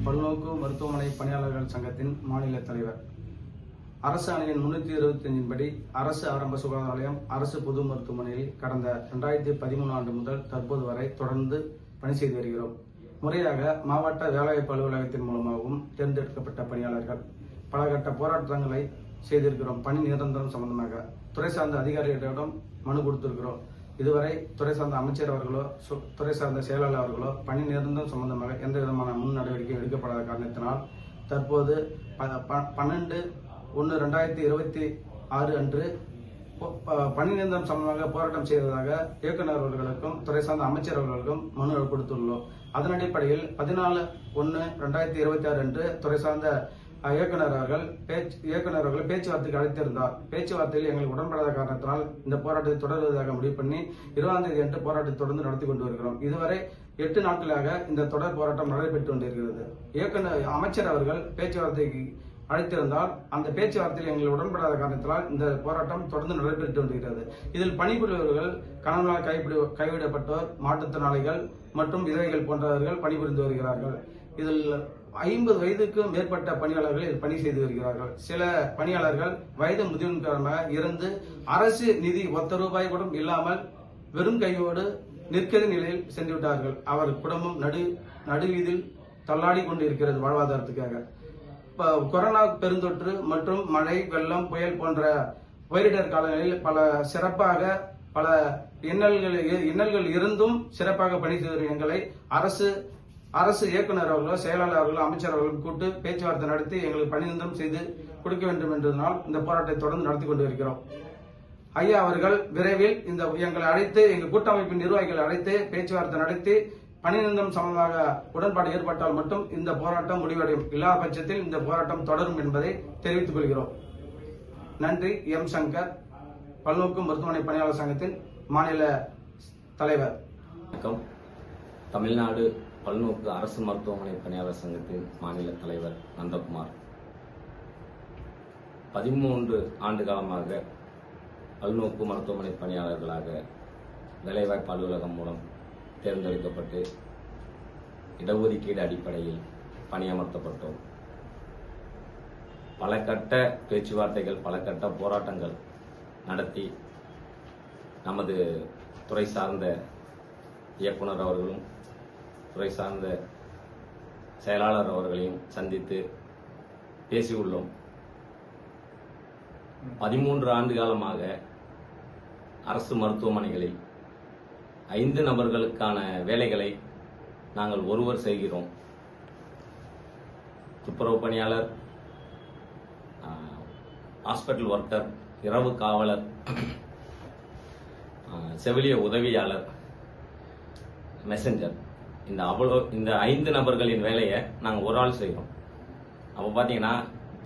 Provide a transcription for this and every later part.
பல்நோக்கு மருத்துவமனை பணியாளர்கள் சங்கத்தின் மாநில தலைவர். அரசு ஆணையின் 325 படி அரசு ஆரம்ப சுகாதார நிலையம், அரசு பொது மருத்துவமனையில் கடந்த 2013 ஆண்டு முதல் தற்போது வரை தொடர்ந்து பணி செய்து வருகிறோம். முறையாக மாவட்ட வேலைவாய்ப்பு அலுவலகத்தின் மூலமாகவும் தேர்ந்தெடுக்கப்பட்ட பணியாளர்கள் பல கட்ட போராட்டங்களை செய்திருக்கிறோம். பணி நிரந்தரம் சம்பந்தமாக துறை சார்ந்த அதிகாரிகளிடம் மனு கொடுத்திருக்கிறோம். இதுவரை துறை சார்ந்த அமைச்சர் அவர்களோ துறை சார்ந்த செயலாளர் அவர்களோ பணி நிரந்தரம் சம்பந்தமாக எந்த விதமான முன் நடவடிக்கை எடுக்கப்படாத காரணத்தினால் தற்போது 12/1/2026 அன்று பணி நிரந்தரம் சம்பந்தமாக போராட்டம் செய்ததாக இயக்குநர் அவர்களுக்கும் துறை சார்ந்த அமைச்சர் அவர்களுக்கும் மனு கொடுத்துள்ளோம். அதன் அடிப்படையில் 14/1/2026 அன்று துறை சார்ந்த இயக்குநர் அவர்கள் பேச்சுவார்த்தைக்கு அழைத்திருந்தார். பேச்சுவார்த்தையில் எங்களுக்கு உடன்படாத காரணத்தினால் இந்த போராட்டத்தை தொடர்வதாக முடிவு பண்ணி 20ஆம் தேதி அன்று போராட்டத்தை தொடர்ந்து நடத்தி கொண்டு வருகிறோம். இதுவரை 8 நாட்களாக இந்த தொடர் போராட்டம் நடைபெற்று கொண்டிருக்கிறது. அமைச்சர் அவர்கள் பேச்சுவார்த்தைக்கு அழைத்திருந்தால் அந்த பேச்சுவார்த்தையில் எங்களுக்கு உடன்படாத காரணத்தினால் இந்த போராட்டம் தொடர்ந்து நடைபெற்று கொண்டிருக்கிறது. இதில் பணிபுரிபவர்கள் கணவனால் கைவிடப்பட்டோர், மாற்றுத்திறனாளிகள் மற்றும் விதவைகள் போன்றவர்கள் பணிபுரிந்து வருகிறார்கள். இதில் 50 வயதுக்கு மேற்பட்ட பணியாளர்கள் இதில் பணி செய்து வருகிறார்கள். சில பணியாளர்கள் வயது முதிர்வின் காரணமாக இருந்து அரசு நிதி ₹1 கூட இல்லாமல் வெறும் கையோடு நிற்கிற நிலையில் சென்று விட்டார்கள். அவர் குடும்பம் நடுவீதில் தள்ளாடி கொண்டு இருக்கிறது வாழ்வாதாரத்துக்காக. கொரோனா பெருந்தொற்று மற்றும் மழை, வெள்ளம், புயல் போன்ற பேரிடர் காலங்களில் பல இன்னல்கள் இருந்தும் சிறப்பாக பணி செய்த எங்களை அரசு இயக்குநர் அவர்களோ செயலாளர் அவர்களோ அமைச்சர் அவர்களும் கூட்டு பேச்சுவார்த்தை நடத்தி எங்களுக்கு பணி நிரந்தரம் செய்து கொடுக்க வேண்டும் என்பதனால் இந்த போராட்டத்தை தொடர்ந்து நடத்தி கொண்டு இருக்கிறோம். ஐயா அவர்கள் விரைவில் எங்களை அழைத்து, எங்கள் கூட்டமைப்பின் நிர்வாகிகளை அழைத்து பேச்சுவார்த்தை நடத்தி பணி நிரந்தரம் சம்பந்தமாக உடன்பாடு ஏற்பட்டால் மட்டும் இந்த போராட்டம் முடிவடையும். இல்லாத பட்சத்தில் இந்த போராட்டம் தொடரும் என்பதை தெரிவித்துக் கொள்கிறோம். நன்றி. எம். சங்கர், பல்நோக்கு மருத்துவமனை பணியாளர் சங்கத்தின் மாநில தலைவர். வணக்கம். தமிழ்நாடு பல்நோக்கு அரசு மருத்துவமனை பணியாளர் சங்கத்தின் மாநில தலைவர் நந்தகுமார். 13 ஆண்டு காலமாக பல்நோக்கு மருத்துவமனை பணியாளர்களாக வேலைவாய்ப்பு அலுவலகம் மூலம் தேர்ந்தெடுக்கப்பட்டு இடஒதுக்கீடு அடிப்படையில் பணியமர்த்தப்பட்டோம். பல கட்ட பேச்சுவார்த்தைகள், பல கட்ட போராட்டங்கள் நடத்தி நமது துறை சார்ந்த இயக்குனர் அவர்களும் துறை சார்ந்த செயலாளர் அவர்களையும் சந்தித்து பேசியுள்ளோம். 13 ஆண்டு காலமாக அரசு மருத்துவமனைகளில் 5 நபர்களுக்கான வேலைகளை நாங்கள் ஒருவர் செய்கிறோம். துப்புரவு பணியாளர், ஹாஸ்பிட்டல் ஒர்க்கர், இரவு காவலர், செவிலிய உதவியாளர், மெசஞ்சர், இந்த 5 நபர்களின் வேலையை நாங்கள் ஒரு ஆள் செய்கிறோம். அப்போ பார்த்தீங்கன்னா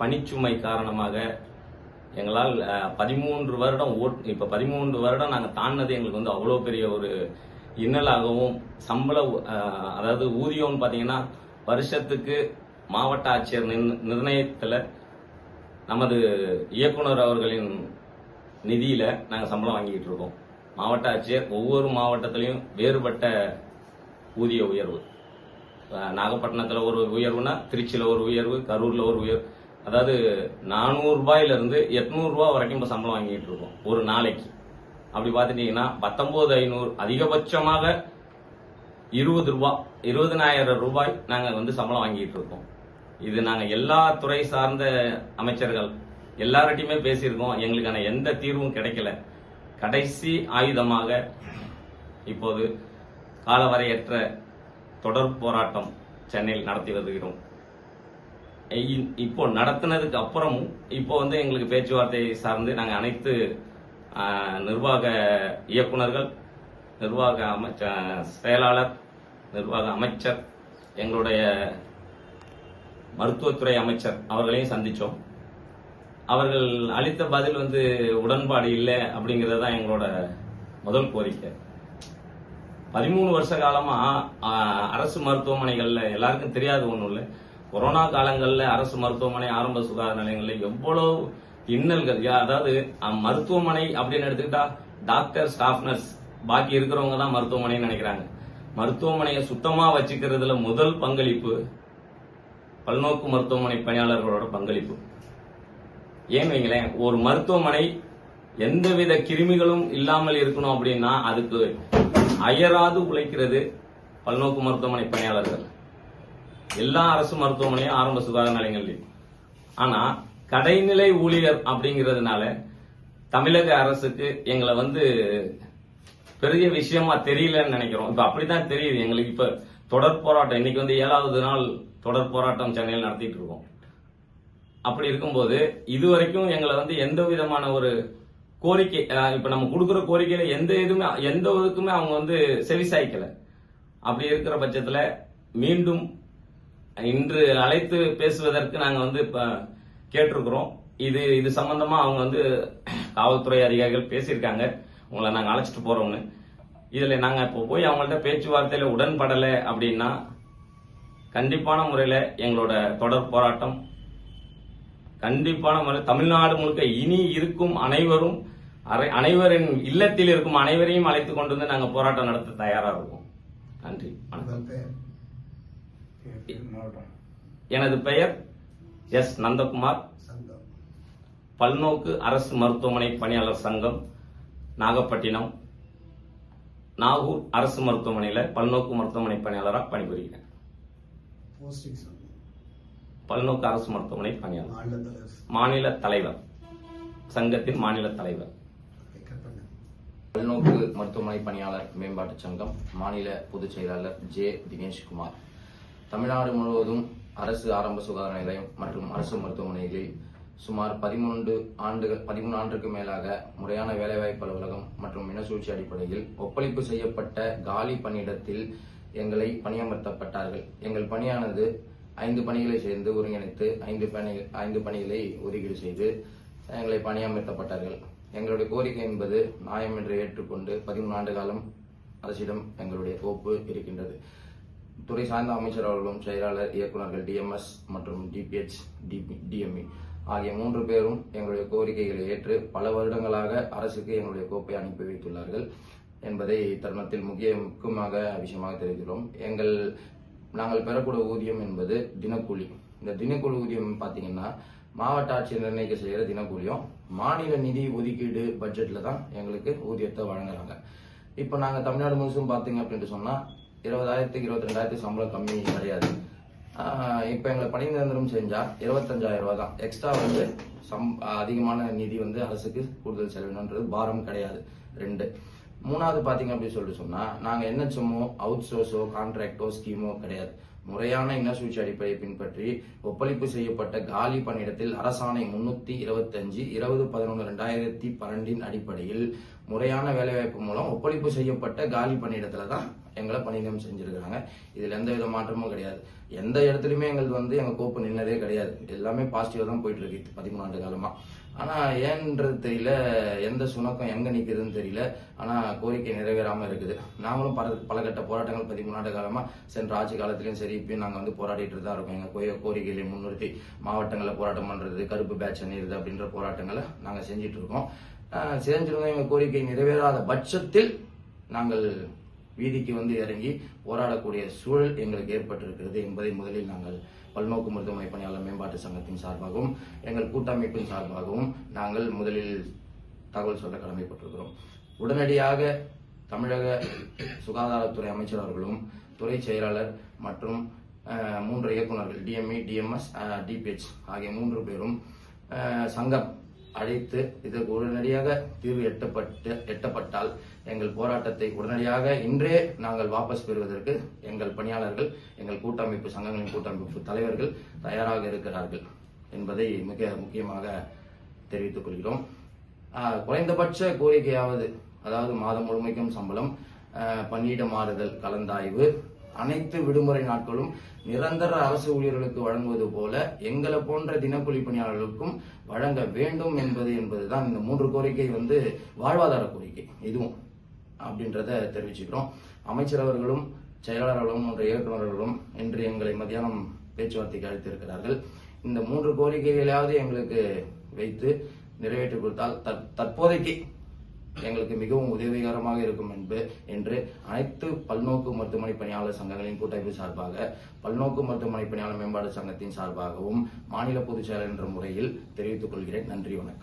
பணிச்சுமை காரணமாக எங்களால் 13 வருடம் இப்போ 13 வருடம் நாங்கள் தாண்டினது எங்களுக்கு வந்து அவ்வளோ பெரிய ஒரு இன்னலாகவும், அதாவது ஊதியம்னு பார்த்தீங்கன்னா வருஷத்துக்கு மாவட்ட ஆட்சியர் நிர்ணயத்தில் நமது இயக்குனர் அவர்களின் நிதியில நாங்கள் சம்பளம் வாங்கிட்டு இருக்கோம். மாவட்ட ஆட்சியர் ஒவ்வொரு மாவட்டத்திலையும் வேறுபட்ட ஊதிய உயர்வு. நாகப்பட்டினத்தில் ஒரு உயர்வுனா திருச்சியில் ஒரு உயர்வு, கரூரில் ஒரு உயர்வு. அதாவது ₹400 800 வரைக்கும் இப்போ சம்பளம் வாங்கிட்டு இருக்கோம் ஒரு நாளைக்கு. அப்படி பார்த்துட்டீங்கன்னா 19,500, அதிகபட்சமாக ₹20,000 நாங்கள் வந்து சம்பளம் வாங்கிட்டு இருக்கோம். இது நாங்கள் எல்லா துறை சார்ந்த அமைச்சர்கள் எல்லார்ட்டையுமே பேசியிருக்கோம். எங்களுக்கான எந்த தீர்வும் கிடைக்கல. கடைசி ஆயுதமாக இப்போது காலவரையற்ற தொடர் போராட்டம் சென்னையில் நடத்தி வருகிறோம். இப்போ நடத்தினதுக்கு அப்புறமும் இப்போ வந்து எங்களுக்கு பேச்சுவார்த்தை சார்ந்து நாங்கள் அனைத்து நிர்வாக இயக்குநர்கள், நிர்வாக செயலாளர், நிர்வாக அமைச்சர், எங்களுடைய மருத்துவத்துறை அமைச்சர் அவர்களையும் சந்திச்சோம். அவர்கள் அளித்த பதில் வந்து உடன்பாடு இல்லை அப்படிங்கிறது தான் எங்களோட முதல் கோரிக்கை. 13 வருஷ காலமா அரசு மருத்துவமனைகள்ல எல்லாருக்கும் தெரியாது ஒண்ணும் இல்லை. கொரோனா காலங்கள்ல அரசு மருத்துவமனை, ஆரம்ப சுகாதார நிலையங்கள்ல எவ்வளவு இன்னல்கள். அதாவது மருத்துவமனை அப்படின்னு எடுத்துக்கிட்டா டாக்டர், ஸ்டாஃப் நர்ஸ், பாக்கி இருக்கிறவங்க தான் மருத்துவமனைன்னு நினைக்கிறாங்க. மருத்துவமனையை சுத்தமா வச்சுக்கிறதுல முதல் பங்களிப்பு பல்நோக்கு மருத்துவமனை பணியாளர்களோட பங்களிப்பு. ஏன் வைங்களேன், ஒரு மருத்துவமனை எந்தவித கிருமிகளும் இல்லாமல் இருக்கணும் அப்படின்னா அதுக்கு அயராது உழைக்கிறது பல்நோக்கு மருத்துவமனை பணியாளர்கள். எல்லா அரசு மருத்துவமனையும் ஆரம்ப சுகாதார நிலையங்கள்லையும். ஆனா கடைநிலை ஊழியர் அப்படிங்கிறதுனால தமிழக அரசுக்கு எங்களை பெரிய விஷயமா தெரியலன்னு நினைக்கிறோம். இப்ப அப்படித்தான் தெரியுது எங்களுக்கு. இப்ப தொடர் போராட்டம், இன்னைக்கு 7வது நாள் தொடர் போராட்டம் சென்னையில் நடத்திட்டு இருக்கோம். அப்படி இருக்கும்போது இதுவரைக்கும் எங்களை எந்த விதமான ஒரு கோரிக்கை, இப்ப நம்ம கொடுக்கிற கோரிக்கையில எந்த இதுக்குமே அவங்க செவிசாய்க்கல. அப்படி இருக்கிற பட்சத்துல மீண்டும் இன்று அழைத்து பேசுவதற்கு நாங்க இப்ப கேட்டிருக்கிறோம். இது சம்பந்தமா அவங்க காவல்துறை அதிகாரிகள் பேசியிருக்காங்க, உங்களை நாங்க அழைச்சிட்டு போறோம்னு. இதுல நாங்க இப்போ போய் அவங்கள்ட்ட பேச்சுவார்த்தையில உடன்படல அப்படின்னா கண்டிப்பான முறையில எங்களோட தொடர் போராட்டம் கண்டிப்பான முறையில் தமிழ்நாடு முழுக்க இனி இருக்கும் அனைவரின் இல்லத்தில் இருக்கும் அனைவரையும் அழைத்து கொண்டு நாங்க போராட்டம் நடத்த தயாரா இருக்கோம். நன்றி, வணக்கம். எனது பெயர் எஸ். நந்தகுமார், பல்நோக்கு அரசு மருத்துவமனை பணியாளர் சங்கம், நாகப்பட்டினம், நாகூர் அரசு மருத்துவமனையில பல்நோக்கு மருத்துவமனை பணியாளராக பணிபுரிகிறேன். பல்நோக்கு அரசு மருத்துவமனை பணியாளர், மாநில தலைவர், சங்கத்தின் மாநில தலைவர். பல்நோக்கு மருத்துவமனை பணியாளர் மேம்பாட்டு சங்கம் மாநில பொதுச் செயலாளர் ஜே. தினேஷ்குமார். தமிழ்நாடு முழுவதும் அரசு ஆரம்ப சுகாதார நிலையம் மற்றும் அரசு மருத்துவமனைகளில் சுமார் 13 ஆண்டுக்கு மேலாக முறையான வேலைவாய்ப்பு அலுவலகம் மற்றும் இனசூழ்ச்சி அடிப்படையில் ஒப்பளிப்பு செய்யப்பட்ட காலி பணியிடத்தில் எங்களை பணியமர்த்தப்பட்டார்கள். எங்கள் பணியானது 5 பணிகளை சேர்ந்து ஒருங்கிணைத்து 5 பணிகளை ஒதுக்கீடு செய்து எங்களை பணியமர்த்தப்பட்டார்கள். எங்களுடைய கோரிக்கை என்பது நியாயம் என்று ஏற்றுக்கொண்டு 13 ஆண்டு காலம் அரசிடம் எங்களுடைய கோப்பு இருக்கின்றது. துறை சார்ந்த அமைச்சர் அவர்களும் செயலாளர், இயக்குநர்கள், டிஎம்எஸ் மற்றும் டிபிஎச், டிஎம்இ ஆகிய 3 பேரும் எங்களுடைய கோரிக்கைகளை ஏற்று பல வருடங்களாக அரசுக்கு எங்களுடைய கோப்பை அனுப்பி வைத்துள்ளார்கள் என்பதை தருணத்தில் முக்கியமாக விஷயமாக தெரிவிக்கிறோம். நாங்கள் பெறக்கூடிய ஊதியம் என்பது தினக்கூலி. இந்த தினக்கூலி ஊதியம் பார்த்தீங்கன்னா மாவட்ட ஆட்சியர் நிர்ணயிக்க செய்கிற தினக்கூலியும் மாநில நிதி ஒதுக்கீடு பட்ஜெட்ல தான் எங்களுக்கு ஊதியத்தை வழங்குறாங்க. இப்போ நாங்கள் தமிழ்நாடு முழுசும் பார்த்தீங்க அப்படின்ட்டு சொன்னா 20,000 22,000 சம்பளம் கம்மி கிடையாது. இப்போ எங்களை பணி நிரந்தரம் செஞ்சா 25,000 ரூபாய் தான். எக்ஸ்ட்ரா அதிகமான நிதி அரசுக்கு கூடுதல் செலவினன்றது பாரம் கிடையாது. 2 3வது பாத்தீங்க அப்படின்னு சொல்லிட்டு சொன்னா நாங்க என்ஹெச்எம்மோ, அவுட் சோர்ஸோ, கான்ட்ராக்டோ, ஸ்கீமோ கிடையாது. முறையான இனசூழ்ச்சி அடிப்படையை பின்பற்றி ஒப்பளிப்பு செய்யப்பட்ட காலி பணியிடத்தில் அரசாணை 325 20/11/2012 அடிப்படையில் முறையான வேலைவாய்ப்பு மூலம் ஒப்பளிப்பு செய்யப்பட்ட காலி பணியிடத்துல தான் எங்களை பணியிடம் செஞ்சிருக்காங்க. இதுல எந்த வித மாற்றமும் கிடையாது. எந்த இடத்துலயுமே எங்களுக்கு எங்க கோப்பு நின்னதே கிடையாது. எல்லாமே பாசிட்டிவா தான் போயிட்டு இருக்கு 13 ஆண்டு காலமா. ஆனா ஏன்றது தெரியல, எந்த சுணக்கம் எங்க நிக்குதுன்னு தெரியல. ஆனா கோரிக்கை நிறைவேறாம இருக்குது. நாங்களும் பல கட்ட போராட்டங்கள் 13 ஆண்டு காலமா சென்ற ஆட்சி காலத்திலயும் சரி இப்பயும் நாங்க போராடிட்டு தான் இருக்கோம். எங்க கோரிக்கைகளை முன்னிறுத்தி மாவட்டங்களில் போராட்டம் பண்றது, கருப்பு பேட்ச் அணியிறது அப்படின்ற போராட்டங்களை நாங்க செஞ்சிட்டு இருக்கோம். செஞ்சிருந்தோம். எங்க கோரிக்கை நிறைவேறாத பட்சத்தில் நாங்கள் வீதிக்கு இறங்கி போராடக்கூடிய சூழல் எங்களுக்கு ஏற்பட்டிருக்கிறது என்பதை முதலில் நாங்கள் பல்நோக்கு மருத்துவமனை பணியாளர் மேம்பாட்டு சங்கத்தின் சார்பாகவும் எங்கள் கூட்டமைப்பின் சார்பாகவும் நாங்கள் முதலில் தகவல் சொல்ல கடமைப்பட்டிருக்கிறோம். உடனடியாக தமிழக சுகாதாரத்துறை அமைச்சர் அவர்களும் துறை செயலாளர் மற்றும் 3 இயக்குநர்கள் டிஎம்இ, டிஎம்எஸ், டிபிஎச் ஆகிய 3 பேரும் சங்கம் அழைத்து இதற்கு உடனடியாக தீர்வு எட்டப்பட்டால் எங்கள் போராட்டத்தை உடனடியாக இன்றே நாங்கள் வாபஸ் பெறுவதற்கு எங்கள் பணியாளர்கள், எங்கள் கூட்டமைப்பு, சங்கங்களின் கூட்டமைப்பு தலைவர்கள் தயாராக இருக்கிறார்கள் என்பதை மிக முக்கியமாக தெரிவித்துக் கொள்கிறோம். குறைந்தபட்ச கோரிக்கையாவது, அதாவது மாதம் முழுமைக்கும் சம்பளம், பணியிட மாறுதல் கலந்தாய்வு, அனைத்து விடுமுறை நாட்களும் நிரந்தர அரசு ஊழியர்களுக்கு வழங்குவது போல எங்களை போன்ற தினக்கூலி பணியாளர்களுக்கும் வழங்க வேண்டும் என்பதுதான் இந்த 3 கோரிக்கை வாழ்வாதார கோரிக்கை இதுவும் அப்படின்றத தெரிவிச்சுக்கிறோம். அமைச்சர் அவர்களும் செயலாளர் அவர்களும் 3 இயக்குநர்களும் இன்று எங்களை மத்தியானம் பேச்சுவார்த்தைக்கு அழைத்திருக்கிறார்கள். இந்த 3 கோரிக்கைகளையாவது எங்களுக்கு வைத்து நிறைவேற்றி கொடுத்தால் தற்போதைக்கு எங்களுக்கு மிகவும் உதவிகரமாக இருக்கும் என்று அனைத்து பல்நோக்கு மருத்துவமனை பணியாளர் சங்கங்களின் கூட்டமைப்பு சார்பாக, பல்நோக்கு மருத்துவமனை பணியாளர் மேம்பாட்டு சங்கத்தின் சார்பாகவும் மாநில பொதுச் செயலர் என்ற முறையில் தெரிவித்துக் கொள்கிறேன். நன்றி, வணக்கம்.